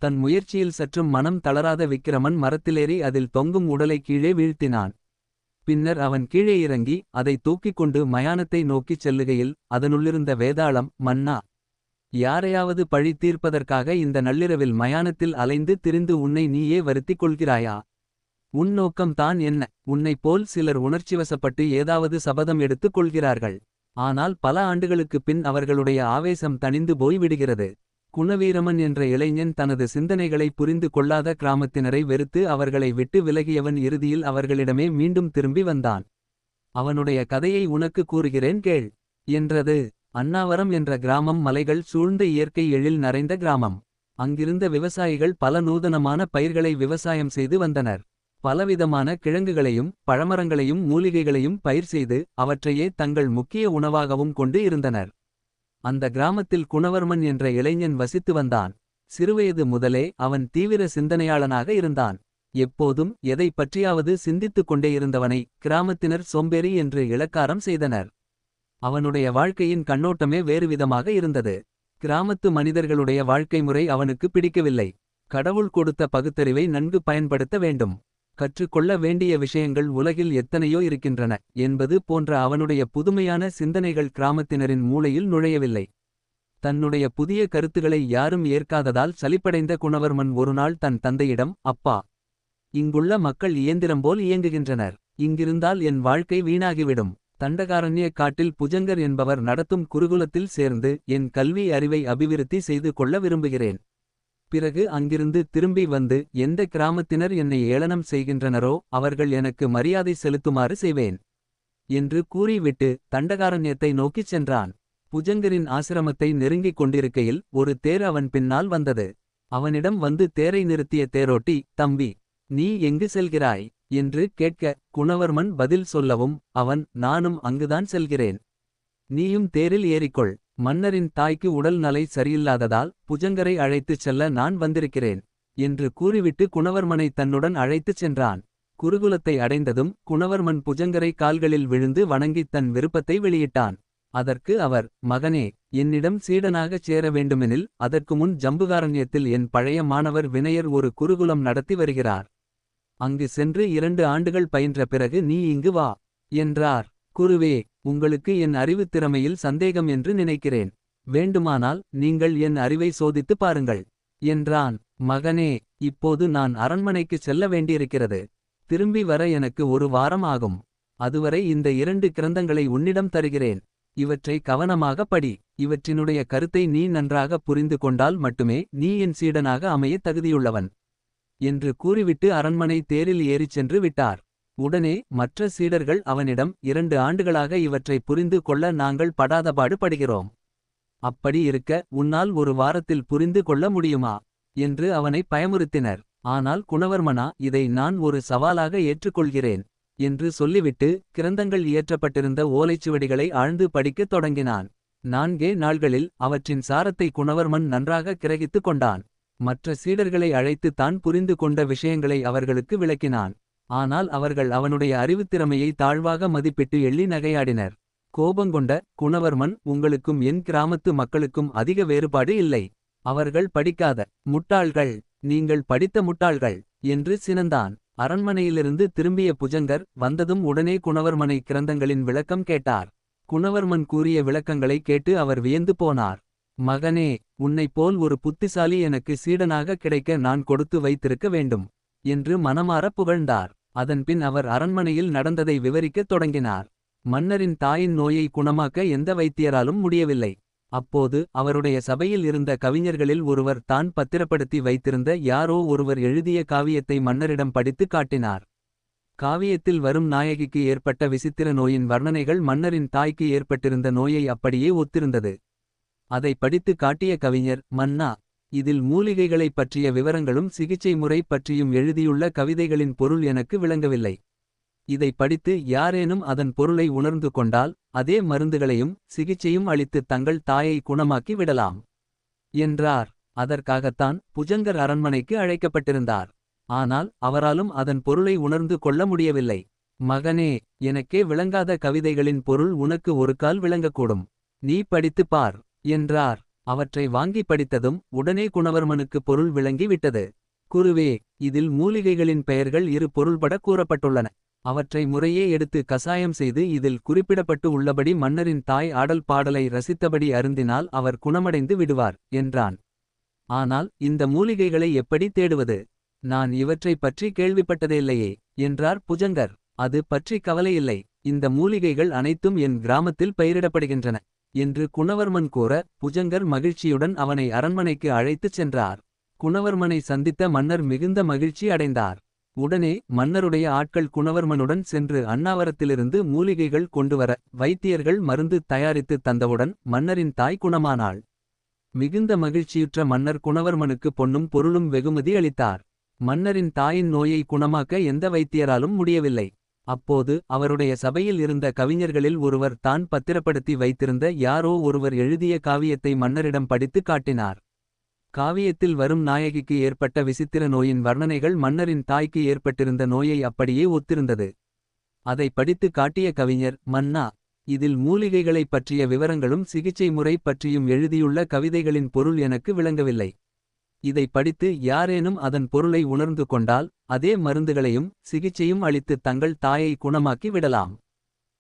தன் முயற்சியில் சற்றும் மனம் தளராத விக்கிரமன் மரத்திலேறி அதில் தொங்கும் உடலை கீழே வீழ்த்தினான். பின்னர் அவன் கீழே இறங்கி அதை தூக்கிக் கொண்டு மயானத்தை நோக்கிச் செல்லுகையில் அதனுள்ளிருந்த வேதாளம், மன்னா, யாரையாவது பழி தீர்ப்பதற்காக இந்த நள்ளிரவில் மயானத்தில் அலைந்து திரிந்து உன்னை நீயே வருத்திக் கொள்கிறாயா? உன் நோக்கம் தான் என்ன? உன்னைப் போல் சிலர் உணர்ச்சிவசப்பட்டு ஏதாவது சபதம் எடுத்துக் கொள்கிறார்கள். ஆனால் பல ஆண்டுகளுக்குப் பின் அவர்களுடைய ஆவேசம் தணிந்து போய் விடுகிறது. குணவீரமன் என்ற இளைஞன் தனது சிந்தனைகளை புரிந்து கொள்ளாத கிராமத்தினரை வெறுத்து அவர்களை விட்டு விலகியவன் இறுதியில் அவர்களிடமே மீண்டும் திரும்பி வந்தான். அவனுடைய கதையை உனக்கு கூறுகிறேன் கேள் என்றது. அன்னாவரம் என்ற கிராமம் மலைகள் சூழ்ந்த இயற்கை எழில் நிறைந்த கிராமம். அங்கிருந்த விவசாயிகள் பல நூதனமான பயிர்களை விவசாயம் செய்து வந்தனர். பலவிதமான கிழங்குகளையும் பழமரங்களையும் மூலிகைகளையும் பயிர் செய்து அவற்றையே தங்கள் முக்கிய உணவாகவும் கொண்டு இருந்தனர். அந்த கிராமத்தில் குணவர்மன் என்ற இளைஞன் வசித்து வந்தான். சிறுவயது முதலே அவன் தீவிர சிந்தனையாளனாக இருந்தான். எப்போதும் எதை பற்றியாவது சிந்தித்துக் கொண்டே இருந்தவனை கிராமத்தினர் சோம்பேறி என்று இளக்காரம் செய்தனர். அவனுடைய வாழ்க்கையின் கண்ணோட்டமே வேறுவிதமாக இருந்தது. கிராமத்து மனிதர்களுடைய வாழ்க்கை முறை அவனுக்கு பிடிக்கவில்லை. கடவுள் கொடுத்த பகுத்தறிவை நன்கு பயன்படுத்த வேண்டும். கற்றுக்கொள்ள வேண்டிய விஷயங்கள் உலகில் எத்தனையோ இருக்கின்றன என்பது போன்ற அவனுடைய புதுமையான சிந்தனைகள் கிராமத்தினரின் மூளையில் நுழையவில்லை. தன்னுடைய புதிய கருத்துக்களை யாரும் ஏற்காததால் சலிப்படைந்த குணவர்மன் ஒருநாள் தன் தந்தையிடம், அப்பா, இங்குள்ள மக்கள் இயந்திரம் போல் இயங்குகின்றனர். இங்கிருந்தால் என் வாழ்க்கை வீணாகிவிடும். தண்டகாரண்ய காட்டில் புஜங்கர் என்பவர் நடத்தும் குருகுலத்தில் சேர்ந்து என் கல்வி அறிவை அபிவிருத்தி செய்து கொள்ள விரும்புகிறேன். பிறகு அங்கிருந்து திரும்பி வந்து எந்த கிராமத்தினர் என்னை ஏளனம் செய்கின்றனரோ அவர்கள் எனக்கு மரியாதை செலுத்துமாறு செய்வேன் என்று கூறிவிட்டு தண்டகாரண்யத்தை நோக்கிச் சென்றான். புஜங்கரின் ஆசிரமத்தை நெருங்கிக் கொண்டிருக்கையில் ஒரு தேர் அவன் பின்னால் வந்தது. அவனிடம் வந்து தேரை நிறுத்திய தேரோட்டி, தம்பி, நீ எங்கு செல்கிறாய் என்று கேட்க குணவர்மன் பதில் சொல்லவும் அவன், நானும் அங்குதான் செல்கிறேன். நீயும் தேரில் ஏறிக்கொள். மன்னரின் தாய்க்கு உடல் நலை சரியில்லாததால் புஜங்கரை அழைத்துச் செல்ல நான் வந்திருக்கிறேன் என்று கூறிவிட்டு குணவர்மனை தன்னுடன் அழைத்துச் சென்றான். குருகுலத்தை அடைந்ததும் குணவர்மன் புஜங்கரை கால்களில் விழுந்து வணங்கித் தன் விருப்பத்தை வெளியிட்டான். அதற்கு அவர், மகனே, என்னிடம் சீடனாகச் சேர வேண்டுமெனில் அதற்கு முன் ஜம்புகாரண்யத்தில் என் பழைய மாணவர் வினயர் ஒரு குருகுலம் நடத்தி வருகிறார். அங்கு சென்று 2 ஆண்டுகள் பயின்ற பிறகு நீ இங்கு வா என்றார். குருவே, உங்களுக்கு என் அறிவுத் திறமையில் சந்தேகம் என்று நினைக்கிறேன். வேண்டுமானால் நீங்கள் என் அறிவை சோதித்து பாருங்கள் என்றான். மகனே, இப்போது நான் அரண்மனைக்கு செல்ல வேண்டியிருக்கிறது. திரும்பி வர எனக்கு 1 வாரம் ஆகும். அதுவரை இந்த 2 கிரந்தங்களை உன்னிடம் தருகிறேன். இவற்றை கவனமாக படி. இவற்றினுடைய கருத்தை நீ நன்றாக புரிந்து கொண்டால் மட்டுமே நீ என் சீடனாக அமைய தகுதியுள்ளவன் என்று கூறிவிட்டு அரண்மனை தேரில் ஏறிச் சென்று விட்டார். உடனே மற்ற சீடர்கள் அவனிடம், 2 ஆண்டுகளாக இவற்றை புரிந்து கொள்ள நாங்கள் படாதபாடு படுகிறோம். அப்படி இருக்க உன்னால் 1 வாரத்தில் புரிந்து கொள்ள முடியுமா என்று அவனை பயமுறுத்தினர். ஆனால் குணவர்மனா, இதை நான் ஒரு சவாலாக ஏற்றுக்கொள்கிறேன் என்று சொல்லிவிட்டு கிரந்தங்கள் இயற்றப்பட்டிருந்த ஓலைச்சுவடிகளை ஆழ்ந்து படிக்கத் தொடங்கினான். 4 நாள்களில் அவற்றின் சாரத்தை குணவர்மன் நன்றாக கிரகித்துக் கொண்டான். மற்ற சீடர்களை அழைத்து தான் புரிந்து கொண்ட விஷயங்களை அவர்களுக்கு விளக்கினான். ஆனால் அவர்கள் அவனுடைய அறிவுத்திறமையை தாழ்வாக மதிப்பிட்டு எள்ளி நகையாடினர். கோபங்கொண்ட குணவர்மன், உங்களுக்கும் என் கிராமத்து மக்களுக்கும் அதிக வேறுபாடு இல்லை. அவர்கள் படிக்காத முட்டாள்கள், நீங்கள் படித்த முட்டாள்கள் என்று சினந்தான். அரண்மனையிலிருந்து திரும்பிய புஜங்கர் வந்ததும் உடனே குணவர்மனை கிரந்தங்களின் விளக்கம் கேட்டார். குணவர்மன் கூறிய விளக்கங்களை கேட்டு அவர் வியந்து போனார். மகனே, உன்னைப் போல் ஒரு புத்திசாலி எனக்கு சீடனாக கிடைக்க நான் கொடுத்து வைத்திருக்க வேண்டும் என்று மனமார புகழ்ந்தார். அதன்பின் அவர் அரண்மனையில் நடந்ததை விவரிக்கத் தொடங்கினார். மன்னரின் தாயின் நோயை குணமாக்க எந்த வைத்தியராலும் முடியவில்லை. அப்போது அவருடைய சபையில் இருந்த கவிஞர்களில் ஒருவர் தான் பத்திரப்படுத்தி வைத்திருந்த யாரோ ஒருவர் எழுதிய காவியத்தை மன்னரிடம் படித்து காட்டினார். காவியத்தில் வரும் நாயகிக்கு ஏற்பட்ட விசித்திர நோயின் வர்ணனைகள் மன்னரின் தாய்க்கு ஏற்பட்டிருந்த நோயை அப்படியே ஒத்திருந்தது. அதை படித்து காட்டிய கவிஞர், மன்னா, இதில் மூலிகைகளைப் பற்றிய விவரங்களும் சிகிச்சை முறை பற்றியும் எழுதியுள்ள கவிதைகளின் பொருள் எனக்கு விளங்கவில்லை. இதை படித்து யாரேனும் அதன் பொருளை உணர்ந்து கொண்டால் அதே மருந்துகளையும் சிகிச்சையும் அளித்து தங்கள் தாயை குணமாக்கி விடலாம் என்றார். அதற்காகத்தான் புஜங்கர் அரண்மனைக்கு அழைக்கப்பட்டிருந்தார். ஆனால் அவராலும் அதன் பொருளை உணர்ந்து கொள்ள முடியவில்லை. மகனே, எனக்கே விளங்காத கவிதைகளின் பொருள் உனக்கு ஒரு கால் விளங்கக்கூடும். நீ படித்துப் பார் என்றார். அவற்றை வாங்கி படித்ததும் உடனே குணவர்மனுக்கு பொருள் விளங்கி விட்டது. குருவே, இதில் மூலிகைகளின் பெயர்கள் இரு பொருள்பட கூறப்பட்டுள்ளன. அவற்றை முறையே எடுத்து கசாயம் செய்து இதில் குறிப்பிடப்பட்டு உள்ளபடி மன்னரின் தாய் ஆடல் பாடலை ரசித்தபடி அருந்தினால் அவர் குணமடைந்து விடுவார் என்றான். ஆனால் இந்த மூலிகைகளை எப்படி தேடுவது? நான் இவற்றை பற்றி கேள்விப்பட்டதேயில்லையே என்றார் புஜங்கர். அது பற்றி கவலையில்லை. இந்த மூலிகைகள் அனைத்தும் என் கிராமத்தில் பயிரிடப்படுகின்றன என்று குணவர்மன் கூற, புஜங்கர் மகிழ்ச்சியுடன் அவனை அரண்மனைக்கு அழைத்துச் சென்றார். குணவர்மனை சந்தித்த மன்னர் மிகுந்த மகிழ்ச்சி அடைந்தார். உடனே மன்னருடைய ஆட்கள் குணவர்மனுடன் சென்று அன்னாவரத்திலிருந்து மூலிகைகள் கொண்டுவர வைத்தியர்கள் மருந்து தயாரித்து தந்தவுடன் மன்னரின் தாய் குணமானாள். மிகுந்த மகிழ்ச்சியுற்ற மன்னர் குணவர்மனுக்கு பொன்னும் பொருளும் வெகுமதி அளித்தார். மன்னரின் தாயின் நோயை குணமாக்க எந்த வைத்தியராலும் முடியவில்லை. அப்போது அவருடைய சபையில் இருந்த கவிஞர்களில் ஒருவர் தான் பத்திரப்படுத்தி வைத்திருந்த யாரோ ஒருவர் எழுதிய காவியத்தை மன்னரிடம் படித்து காட்டினார். காவியத்தில் வரும் நாயகிக்கு ஏற்பட்ட விசித்திர நோயின் வர்ணனைகள் மன்னரின் தாய்க்கு ஏற்பட்டிருந்த நோயை அப்படியே ஒத்திருந்தது. அதை படித்து காட்டிய கவிஞர், மன்னா, இதில் மூலிகைகளைப் பற்றிய விவரங்களும் சிகிச்சை முறை பற்றியும் எழுதியுள்ள கவிதைகளின் பொருள் எனக்கு விளங்கவில்லை. இதை படித்து யாரேனும் அதன் பொருளை உணர்ந்து கொண்டால் அதே மருந்துகளையும் சிகிச்சையும் அளித்து தங்கள் தாயை குணமாக்கி விடலாம்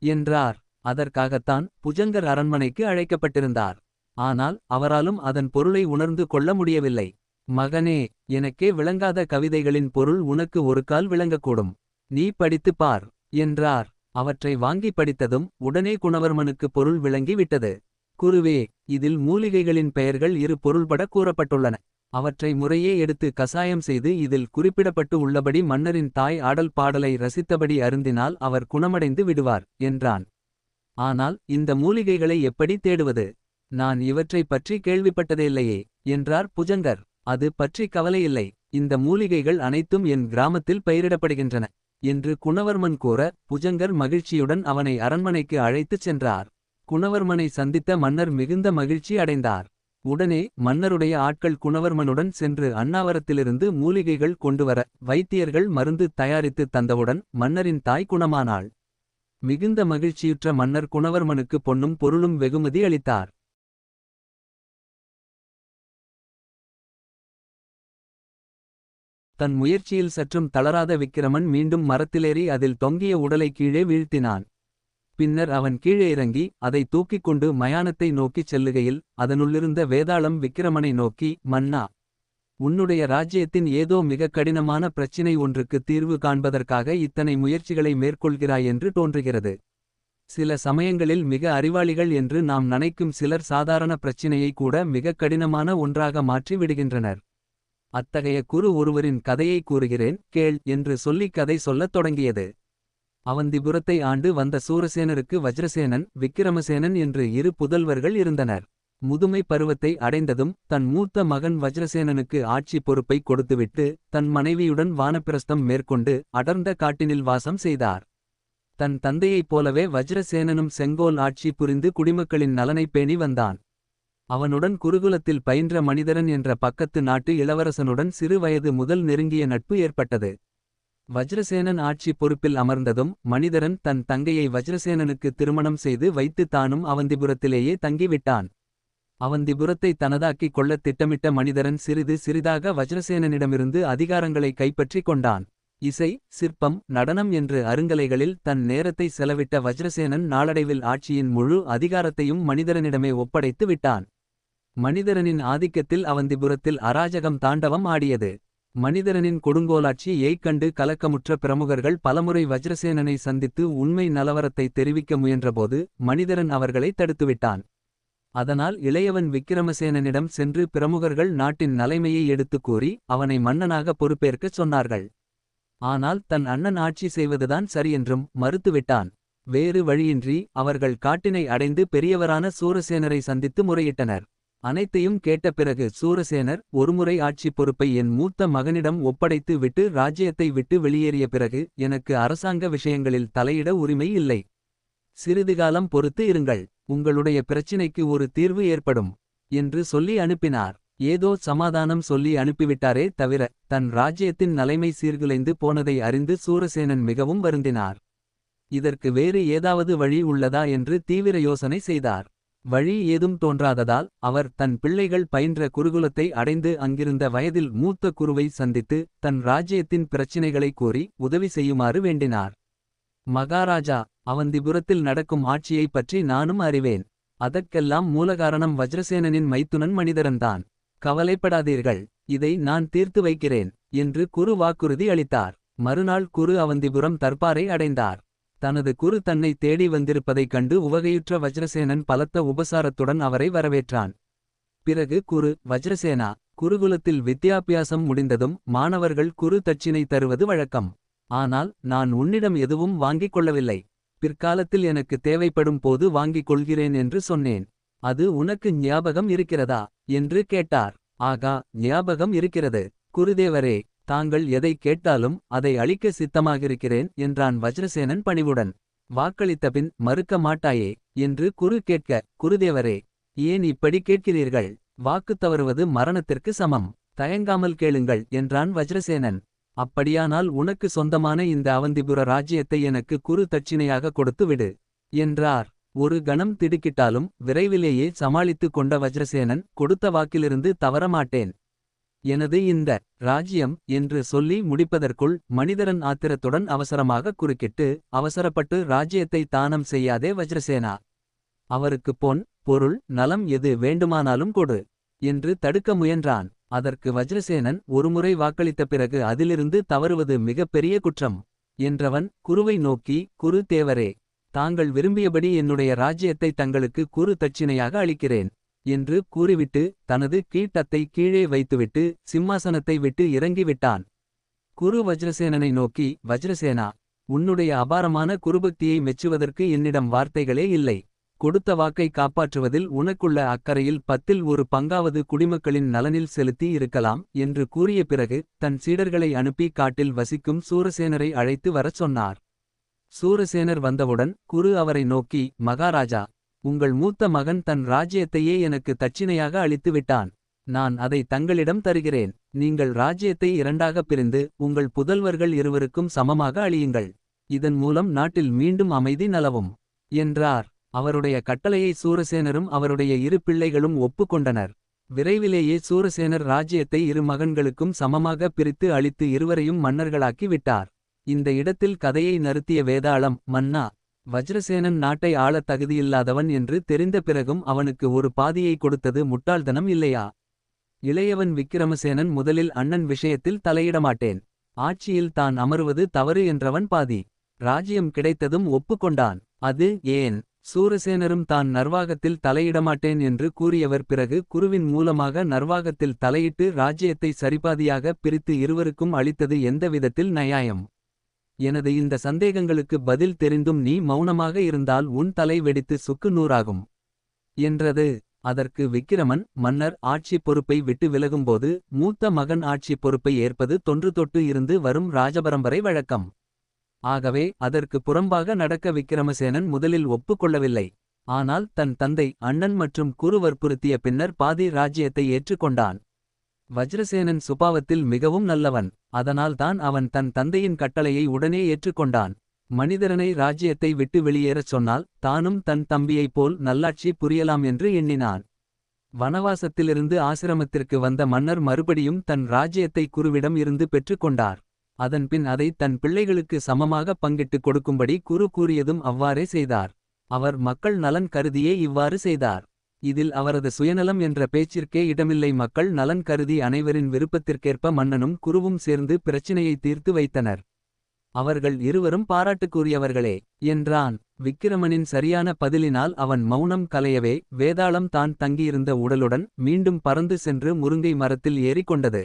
என்றார். அதற்காகத்தான் புஜங்கர் அரண்மனைக்கு அழைக்கப்பட்டிருந்தார். ஆனால் அவராலும் அதன் பொருளை உணர்ந்து கொள்ள முடியவில்லை. மகனே, எனக்கே விளங்காத கவிதைகளின் பொருள் உனக்கு ஒரு கால் விளங்கக்கூடும். நீ படித்துப் பார் என்றார். அவற்றை வாங்கி படித்ததும் உடனே குணவர்மனுக்கு பொருள் விளங்கி விட்டது. குருவே, இதில் மூலிகைகளின் பெயர்கள் இரு பொருள்பட கூறப்பட்டுள்ளன. அவற்றை முறையே எடுத்து கசாயம் செய்து இதில் குறிப்பிடப்பட்டு உள்ளபடி மன்னரின் தாய் ஆடல் பாடலை ரசித்தபடி அருந்தினால் அவர் குணமடைந்து விடுவார் என்றான். ஆனால் இந்த மூலிகைகளை எப்படி தேடுவது? நான் இவற்றை பற்றி கேள்விப்பட்டதேயில்லையே என்றார் புஜங்கர். அது பற்றி கவலையில்லை. இந்த மூலிகைகள் அனைத்தும் என் கிராமத்தில் பயிரிடப்படுகின்றன என்று குணவர்மன் கூற, புஜங்கர் மகிழ்ச்சியுடன் அவனை அரண்மனைக்கு அழைத்துச் சென்றார். குணவர்மனை சந்தித்த மன்னர் மிகுந்த மகிழ்ச்சி அடைந்தார். உடனே மன்னருடைய ஆட்கள் குணவர்மனுடன் சென்று அன்னாவரத்திலிருந்து மூலிகைகள் கொண்டுவர வைத்தியர்கள் மருந்து தயாரித்து தந்தவுடன் மன்னரின் தாய் குணமானாள். மிகுந்த மகிழ்ச்சியுற்ற மன்னர் குணவர்மனுக்கு பொன்னும் பொருளும் வெகுமதி அளித்தார். தன் முயற்சியில் சற்றும் தளராத விக்கிரமன் மீண்டும் மரத்திலேறி அதில் தொங்கிய உடலை கீழே வீழ்த்தினான். பின்னர் அவன் கீழே இறங்கி அதை தூக்கிக் கொண்டு மயானத்தை நோக்கிச் செல்லுகையில் அதனுள்ளிருந்த வேதாளம் விக்கிரமனை நோக்கி, மன்னா, உன்னுடைய ராஜ்யத்தின் ஏதோ மிக கடினமான பிரச்சினை ஒன்றுக்கு தீர்வு காண்பதற்காக இத்தனை முயற்சிகளை மேற்கொள்கிறாய் என்று தோன்றுகிறது. சில சமயங்களில் மிக அறிவாளிகள் என்று நாம் நினைக்கும் சிலர் சாதாரண பிரச்சினையை கூட மிக கடினமான ஒன்றாக மாற்றி விடுகின்றனர். அத்தகைய குரு ஒருவரின் கதையை கூறுகிறேன் கேள் என்று சொல்லி கதை சொல்லத் தொடங்கியது. அவந்திபுரத்தை ஆண்டு வந்த சூரசேனருக்கு வஜ்ரசேனன், விக்கிரமசேனன் என்று இரு புதல்வர்கள் இருந்தனர். முதுமை பருவத்தை அடைந்ததும் தன் மூத்த மகன் வஜ்ரசேனனுக்கு ஆட்சி பொறுப்பை கொடுத்துவிட்டு தன் மனைவியுடன் வானப்பிரஸ்தம் மேற்கொண்டு அடர்ந்த காட்டினில் வாசம் செய்தார். தன் தந்தையைப் போலவே வஜ்ரசேனனும் செங்கோல் ஆட்சி புரிந்து குடிமக்களின் நலனை பேணி வந்தான். அவனுடன் குருகுலத்தில் பயின்ற மனிதரன் என்ற பக்கத்து நாட்டு இளவரசனுடன் சிறு வயது முதல் நெருங்கிய நட்பு ஏற்பட்டது. வஜ்ரசேனன் ஆட்சி பொறுப்பில் அமர்ந்ததும் மனிதரன் தன் தங்கையை வஜ்ரசேனனுக்கு திருமணம் செய்து வைத்து தானும் அவந்திபுரத்திலேயே தங்கிவிட்டான். அவந்திபுரத்தை தனதாக்கிக் கொள்ளத் திட்டமிட்ட மனிதரன் சிறிது சிறிதாக வஜ்ரசேனனிடமிருந்து அதிகாரங்களை கைப்பற்றிக் கொண்டான். இசை, சிற்பம், நடனம் என்று அருங்கலைகளில் தன் நேரத்தை செலவிட்ட வஜ்ரசேனன் நாளடைவில் ஆட்சியின் முழு அதிகாரத்தையும் மனிதரனிடமே ஒப்படைத்து விட்டான். மனிதரனின் ஆதிக்கத்தில் அவந்திபுரத்தில் அராஜகம் தாண்டவம் ஆடியது. மனிதரனின் கொடுங்கோலாட்சியைக் கண்டு கலக்கமுற்ற பிரமுகர்கள் பலமுறை வஜ்ரசேனனை சந்தித்து உண்மை நலவரத்தை தெரிவிக்க முயன்றபோது மனிதரன் அவர்களை தடுத்துவிட்டான். அதனால் இளையவன் விக்கிரமசேனனிடம் சென்று பிரமுகர்கள் நாட்டின் நலைமையை எடுத்துக் கூறி அவனை மன்னனாக பொறுப்பேற்கச் சொன்னார்கள். ஆனால் தன் அண்ணன் ஆட்சி செய்வதுதான் சரியென்றும் மறுத்துவிட்டான். வேறு வழியின்றி அவர்கள் காட்டினை அடைந்து பெரியவரான சூரசேனரை சந்தித்து முறையிட்டனர். அனைத்தையும் கேட்ட பிறகு சூரசேனர், ஒருமுறை ஆட்சி பொறுப்பை என் மூத்த மகனிடம் ஒப்படைத்து விட்டு ராஜ்யத்தை விட்டு வெளியேறிய பிறகு எனக்கு அரசாங்க விஷயங்களில் தலையிட உரிமை இல்லை. சிறிது காலம் பொறுத்து இருங்கள், உங்களுடைய பிரச்சினைக்கு ஒரு தீர்வு ஏற்படும் என்று சொல்லி அனுப்பினார். ஏதோ சமாதானம் சொல்லி அனுப்பிவிட்டாரே தவிர தன் ராஜ்யத்தின் நிலைமை சீர்குலைந்து போனதை அறிந்து சூரசேனன் மிகவும் வருந்தினார். இதற்கு வேறு ஏதாவது வழி உள்ளதா என்று தீவிர யோசனை செய்தார். வழி ஏதும் தோன்றாததால் அவர் தன் பிள்ளைகள் பயின்ற குருகுலத்தை அடைந்து அங்கிருந்த வயதில் மூத்த குருவை சந்தித்து தன் ராஜ்யத்தின் பிரச்சினைகளை கூறி உதவி செய்யுமாறு வேண்டினார். மகாராஜா, அவந்திபுரத்தில் நடக்கும் ஆட்சியைப் பற்றி நானும் அறிவேன். அதற்கெல்லாம் மூலகாரணம் வஜ்ரசேனனின் மைத்துனன் மனிதரன்தான். கவலைப்படாதீர்கள், இதை நான் தீர்த்து வைக்கிறேன் என்று குரு வாக்குறுதி அளித்தார். மறுநாள் குரு அவந்திபுரம் தர்பாரை அடைந்தார். தனது குரு தன்னை தேடி வந்திருப்பதைக் கண்டு உவகையுற்ற வஜ்ரசேனன் பலத்த உபசாரத்துடன் அவரை வரவேற்றான். பிறகு குரு, வஜ்ரசேனா, குருகுலத்தில் வித்தியாபியாசம் முடிந்ததும் மாணவர்கள் குரு தட்சிணை தருவது வழக்கம். ஆனால் நான் உன்னிடம் எதுவும் வாங்கிக் கொள்ளவில்லை. பிற்காலத்தில் எனக்கு தேவைப்படும் போது வாங்கிக் கொள்கிறேன் என்று சொன்னேன். அது உனக்கு ஞாபகம் இருக்கிறதா என்று கேட்டார். ஆகா, ஞாபகம் இருக்கிறது குருதேவரே. தாங்கள் எதை கேட்டாலும் அதை அளிக்க சித்தமாகிருக்கிறேன் என்றான் வஜ்ரசேனன் பணிவுடன். வாக்களித்தபின் மறுக்க மாட்டாயே என்று குரு கேட்க, குருதேவரே, ஏன் இப்படி கேட்கிறீர்கள்? வாக்கு தவறுவது மரணத்திற்கு சமம். தயங்காமல் கேளுங்கள் என்றான் வஜ்ரசேனன். அப்படியானால் உனக்கு சொந்தமான இந்த அவந்திபுர ராஜ்யத்தை எனக்கு குரு தட்சிணையாக கொடுத்து விடு என்றார். ஒரு கணம் திடுக்கிட்டாலும் விரைவிலேயே சமாளித்துக் கொண்ட வஜ்ரசேனன், கொடுத்த வாக்கிலிருந்து தவறமாட்டேன். எனது இந்த ராஜ்யம் என்று சொல்லி முடிப்பதற்குள் மனிதரன் ஆத்திரத்துடன் அவசரமாக குறுக்கிட்டு, அவசரப்பட்டு ராஜ்யத்தை தானம் செய்யாதே வஜ்ரசேனா. அவருக்கு பொன், பொருள், நலம் எது வேண்டுமானாலும் கொடு என்று தடுக்க முயன்றான். அதற்கு வஜ்ரசேனன், ஒருமுறை வாக்களித்த பிறகு அதிலிருந்து தவறுவது மிகப்பெரிய குற்றம் என்றவன் குருவை நோக்கி, குரு தேவரே, தாங்கள் விரும்பியபடி என்னுடைய ராஜ்யத்தை தங்களுக்கு குரு தட்சிணையாக அளிக்கிறேன் என்று கூறிவிட்டு தனது கீட்டத்தை கீழே வைத்துவிட்டு சிம்மாசனத்தை விட்டு இறங்கிவிட்டான். குரு வஜ்ரசேனனை நோக்கி, வஜ்ரசேனா, உன்னுடைய அபாரமான குருபக்தியை மெச்சுவதற்கு என்னிடம் வார்த்தைகளே இல்லை. கொடுத்த வாக்கை காப்பாற்றுவதில் உனக்குள்ள அக்கறையில் 10ல் ஒரு பங்காவது குடிமக்களின் நலனில் செலுத்தி இருக்கலாம் என்று கூறிய பிறகு தன் சீடர்களை அனுப்பி காட்டில் வசிக்கும் சூரசேனரை அழைத்து வரச் சொன்னார். சூரசேனர் வந்தவுடன் குரு அவரை நோக்கி, மகாராஜா, உங்கள் மூத்த மகன் தன் ராஜ்யத்தையே எனக்கு தட்சிணையாக அளித்து விட்டான். நான் அதை தங்களிடம் தருகிறேன். நீங்கள் ராஜ்யத்தை இரண்டாகப் பிரிந்து உங்கள் புதல்வர்கள் இருவருக்கும் சமமாக அளியுங்கள். இதன் மூலம் நாட்டில் மீண்டும் அமைதி நலவும் என்றார். அவருடைய கட்டளையை சூரசேனரும் அவருடைய இரு பிள்ளைகளும் ஒப்புக்கொண்டனர். விரைவிலேயே சூரசேனர் ராஜ்யத்தை இரு மகன்களுக்கும் சமமாக பிரித்து அளித்து இருவரையும் மன்னர்களாக்கி விட்டார். இந்த இடத்தில் கதையை நிறுத்திய வேதாளம், மன்னா, வஜ்ரசேனன் நாட்டை ஆளத் தகுதியில்லாதவன் என்று தெரிந்த பிறகும் அவனுக்கு ஒரு பாதியை கொடுத்தது முட்டாள்தனம் இல்லையா? இளையவன் விக்கிரமசேனன் முதலில் அண்ணன் விஷயத்தில் தலையிடமாட்டேன், ஆட்சியில் தான் அமருவது தவறு என்றவன் பாதி. ராஜ்யம் கிடைத்ததும் ஒப்புக்கொண்டான். அது ஏன்? சூரசேனரும் தான் நர்வாகத்தில் தலையிடமாட்டேன் என்று கூறியவர் பிறகு குருவின் மூலமாக நர்வாகத்தில் தலையிட்டு ராஜ்யத்தை சரிபாதியாக பிரித்து இருவருக்கும் அளித்தது எந்த விதத்தில் நியாயம்? எனது இந்த சந்தேகங்களுக்கு பதில் தெரிந்தும் நீ மௌனமாக இருந்தால் உன் தலை வெடித்து சுக்கு நூறாகும் என்றது. அதற்கு விக்கிரமன், மன்னர் ஆட்சி பொறுப்பை விட்டு விலகும்போது மூத்த மகன் ஆட்சி பொறுப்பை ஏற்பது தொன்று தொட்டு இருந்து வரும் ராஜபரம்பரை வழக்கம். ஆகவே அதற்கு புறம்பாக நடக்க விக்கிரமசேனன் முதலில் ஒப்புக்கொள்ளவில்லை. ஆனால் தன் தந்தை அண்ணன் மற்றும் குரு வற்புறுத்திய பின்னர் பாதி ராஜ்யத்தை ஏற்றுக்கொண்டான். வஜ்ரசேனன் சுபாவத்தில் மிகவும் நல்லவன். அதனால்தான் அவன் தன் தந்தையின் கட்டளையை உடனே ஏற்றுக்கொண்டான். மனிதரனை ராஜ்யத்தை விட்டு வெளியேறச் சொன்னால் தானும் தன் தம்பியைப் போல் நல்லாட்சி புரியலாம் என்று எண்ணினான். வனவாசத்திலிருந்து ஆசிரமத்திற்கு வந்த மன்னர் மறுபடியும் தன் ராஜ்யத்தை குருவிடம் இருந்து பெற்றுக்கொண்டார். அதன்பின் அதை தன் பிள்ளைகளுக்கு சமமாக பங்கிட்டுக் கொடுக்கும்படி குரு கூறியதும் அவ்வாறே செய்தார். அவர் மக்கள் நலன் கருதியே இவ்வாறு செய்தார். இதில் அவரது சுயநலம் என்ற பேச்சிற்கே இடமில்லை. மக்கள் நலன் கருதி அனைவரின் விருப்பத்திற்கேற்ப மன்னனும் குருவும் சேர்ந்து பிரச்சினையை தீர்த்து வைத்தனர். அவர்கள் இருவரும் பாராட்டுக்குரியவர்களே என்றான். விக்கிரமனின் சரியான பதிலினால் அவன் மௌனம் கலையவே வேதாளம் தான் தங்கியிருந்த உடலுடன் மீண்டும் பறந்து சென்று முருங்கை மரத்தில் ஏறிக்கொண்டது.